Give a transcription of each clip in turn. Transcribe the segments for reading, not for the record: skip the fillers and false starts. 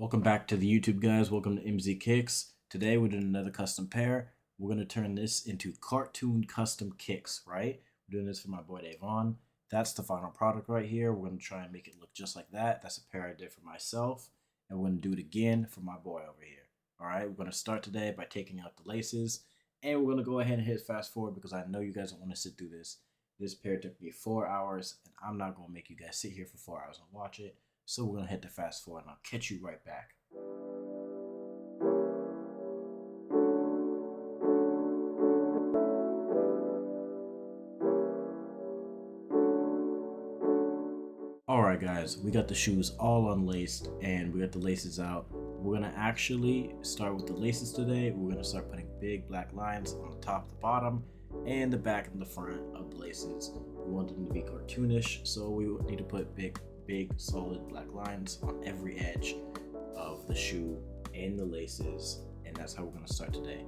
Welcome back to the YouTube, guys. Welcome to MZ Kicks. Today we're doing another custom pair. We're going to turn this into cartoon custom kicks, right? We're doing this for my boy Davon. That's the final product right here. We're going to try and make it look just like that. That's a pair I did for myself. And we're going to do it again for my boy over here. All right, we're going to start today by taking out the laces. And we're going to go ahead and hit fast forward because I know you guys don't want to sit through this. This pair took me 4 hours, and I'm not going to make you guys sit here for 4 hours and watch it. So we're going to hit the fast forward, and I'll catch you right back. Alright guys, we got the shoes all unlaced and we got the laces out. We're going to actually start with the laces today. We're going to start putting big black lines on the top, the bottom, and the back and the front of the laces. We want them to be cartoonish, so we need to put big solid black lines on every edge of the shoe and the laces, and that's how we're going to start today.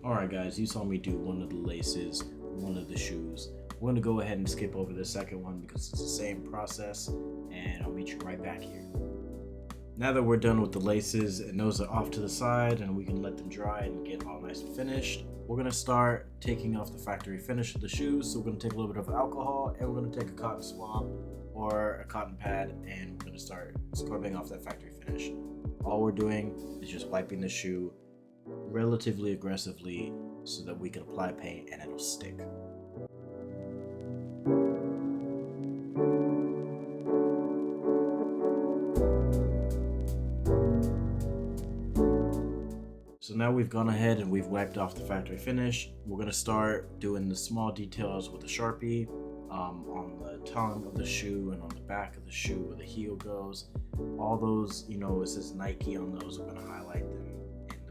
Alright guys, you saw me do one of the laces, one of the shoes. We're going to go ahead and skip over the second one because it's the same process, and I'll meet you right back here. Now that we're done with the laces and those are off to the side and we can let them dry and get all nice and finished, we're going to start taking off the factory finish of the shoes. So we're going to take a little bit of alcohol and we're going to take a cotton swab or a cotton pad and we're going to start scrubbing off that factory finish. All we're doing is just wiping the shoe relatively aggressively so that we can apply paint and it'll stick. So now we've gone ahead and we've wiped off the factory finish. We're going to start doing the small details with a Sharpie on the tongue of the shoe and on the back of the shoe where the heel goes. All those, it says Nike on those. We're going to highlight them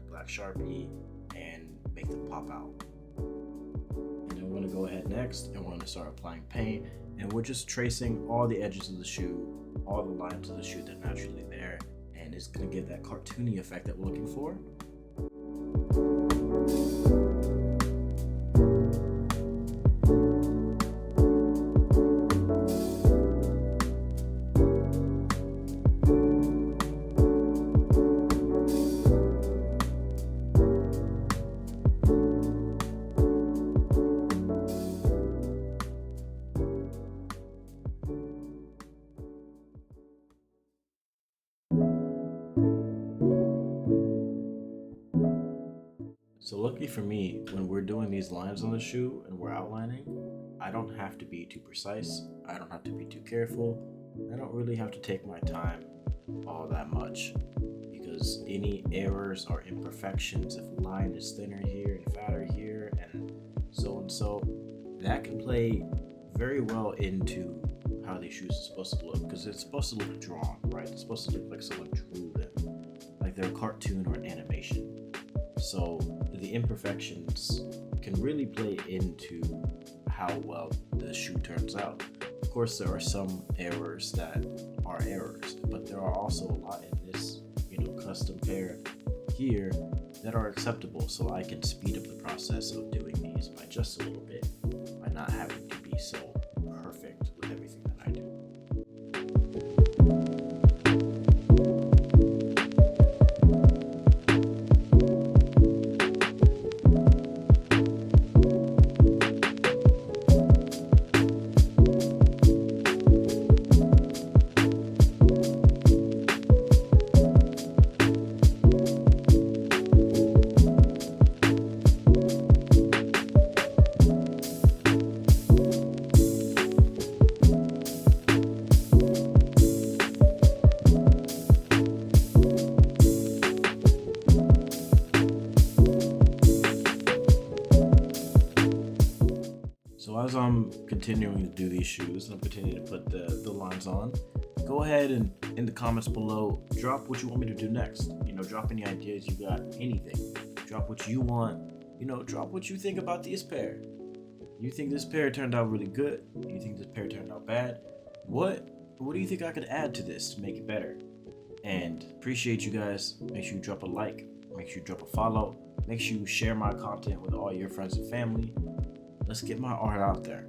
black Sharpie and make them pop out. And then we're going to go ahead next and we're going to start applying paint, and we're just tracing all the edges of the shoe, all the lines of the shoe that are naturally there, and it's going to give that cartoony effect that we're looking for. So lucky for me, when we're doing these lines on the shoe and we're outlining, I don't have to be too precise, I don't have to be too careful, I don't really have to take my time all that much, because any errors or imperfections, if a line is thinner here and fatter here and so, that can play very well into how these shoes are supposed to look, because it's supposed to look drawn, right? It's supposed to look like someone drew them, like they're a cartoon or an animation. So the imperfections can really play into how well the shoe turns out. Of course, there are some errors that are errors, but there are also a lot in this, custom pair here that are acceptable. So I can speed up the process of doing these by just a little bit, by not having to be so perfect with everything that I do. So as I'm continuing to do these shoes and I'm continuing to put the lines on, go ahead and in the comments below, drop what you want me to do next. Drop any ideas you got, anything. Drop what you want, drop what you think about this pair. You think this pair turned out really good? You think this pair turned out bad? What do you think I could add to this to make it better? And appreciate you guys. Make sure you drop a like, make sure you drop a follow, make sure you share my content with all your friends and family. Let's get my art out there.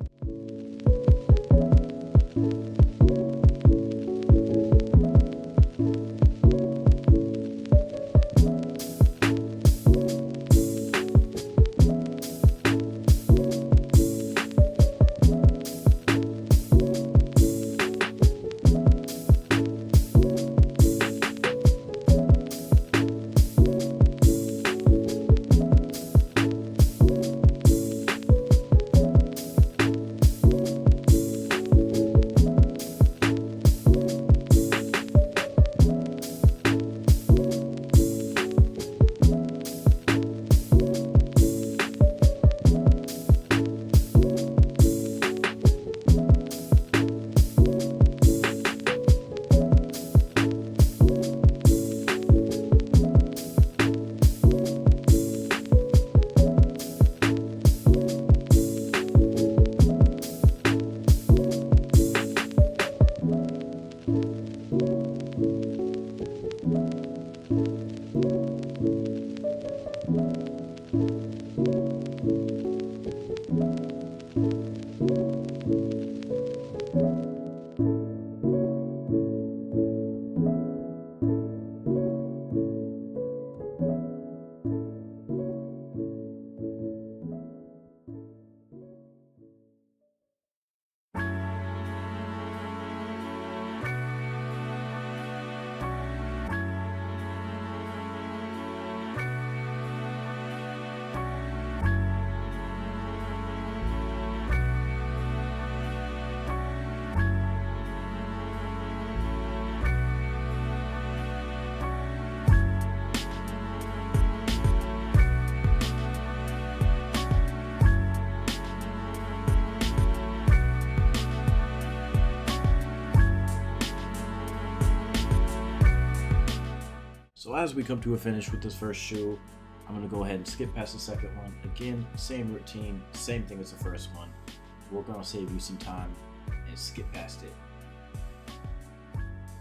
So as we come to a finish with this first shoe, I'm going to go ahead and skip past the second one. Again, same routine, same thing as the first one. We're going to save you some time and skip past it.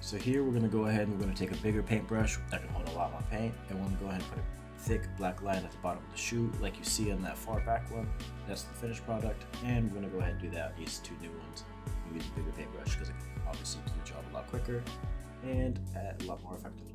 So here we're going to go ahead and we're going to take a bigger paintbrush that can hold a lot more paint, and we're going to go ahead and put a thick black line at the bottom of the shoe like you see on that far back one. That's the finished product, and we're going to go ahead and do that on these two new ones. We'll use a bigger paintbrush because it can obviously do the job a lot quicker and a lot more effectively.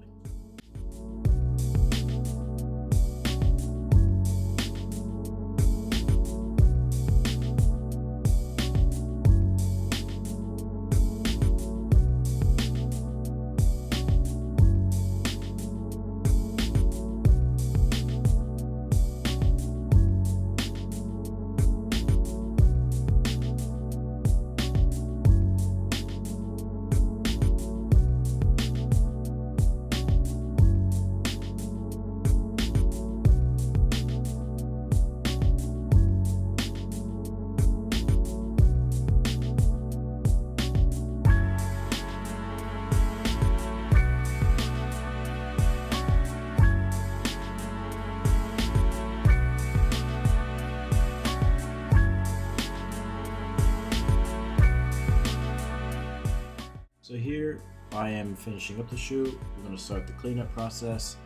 I am finishing up the shoe. We're going to start the cleanup process.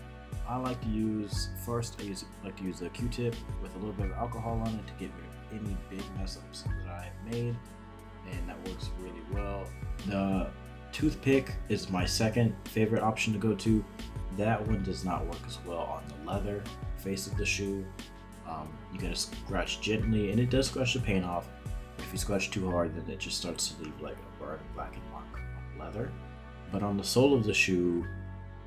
I like to use a Q-tip with a little bit of alcohol on it to get rid of any big mess ups that I have made, and that works really well. The toothpick is my second favorite option to go to. That one does not work as well on the leather face of the shoe. You gotta scratch gently, and it does scratch the paint off. If you scratch too hard, then it just starts to leave like a burn blackened mark on the leather. But on the sole of the shoe,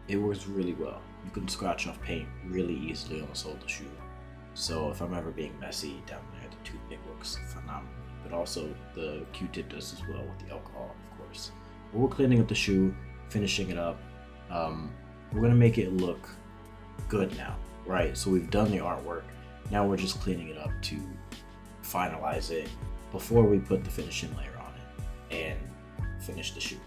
it works really well. You can scratch off paint really easily on the sole of the shoe. So if I'm ever being messy down there, the toothpick works phenomenally. But also the Q-tip does as well with the alcohol, of course. But we're cleaning up the shoe, finishing it up. We're gonna make it look good now, right? So we've done the artwork. Now we're just cleaning it up to finalize it before we put the finishing layer on it and finish the shoe.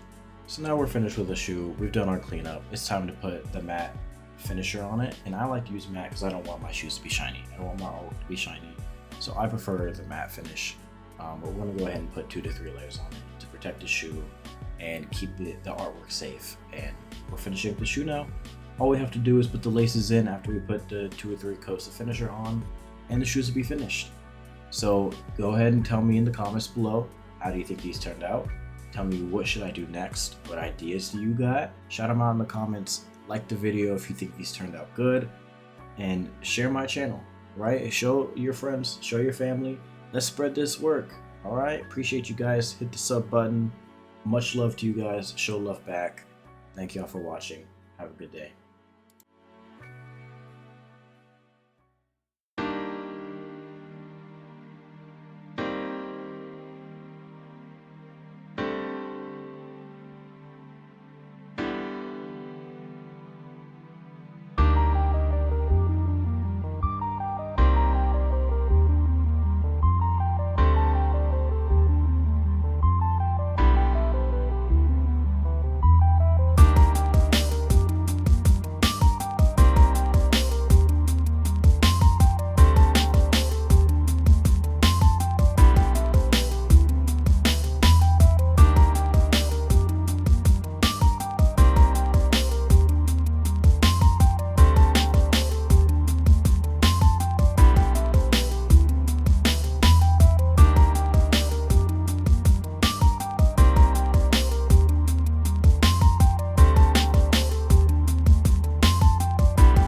So now we're finished with the shoe. We've done our cleanup. It's time to put the matte finisher on it. And I like to use matte because I don't want my shoes to be shiny. I don't want my artwork to be shiny. So I prefer the matte finish. But we're gonna go ahead and put 2 to 3 layers on it to protect the shoe and keep the artwork safe. And we're finishing up the shoe now. All we have to do is put the laces in after we put the 2 or 3 coats of finisher on, and the shoes will be finished. So go ahead and tell me in the comments below, how do you think these turned out? Tell me what should I do next? What ideas do you got? Shout them out in the comments. Like the video if you think these turned out good, and share my channel, right? Show your friends, show your family. Let's spread this work. All right, appreciate you guys. Hit the sub button. Much love to you guys. Show love back. Thank y'all for watching. Have a good day.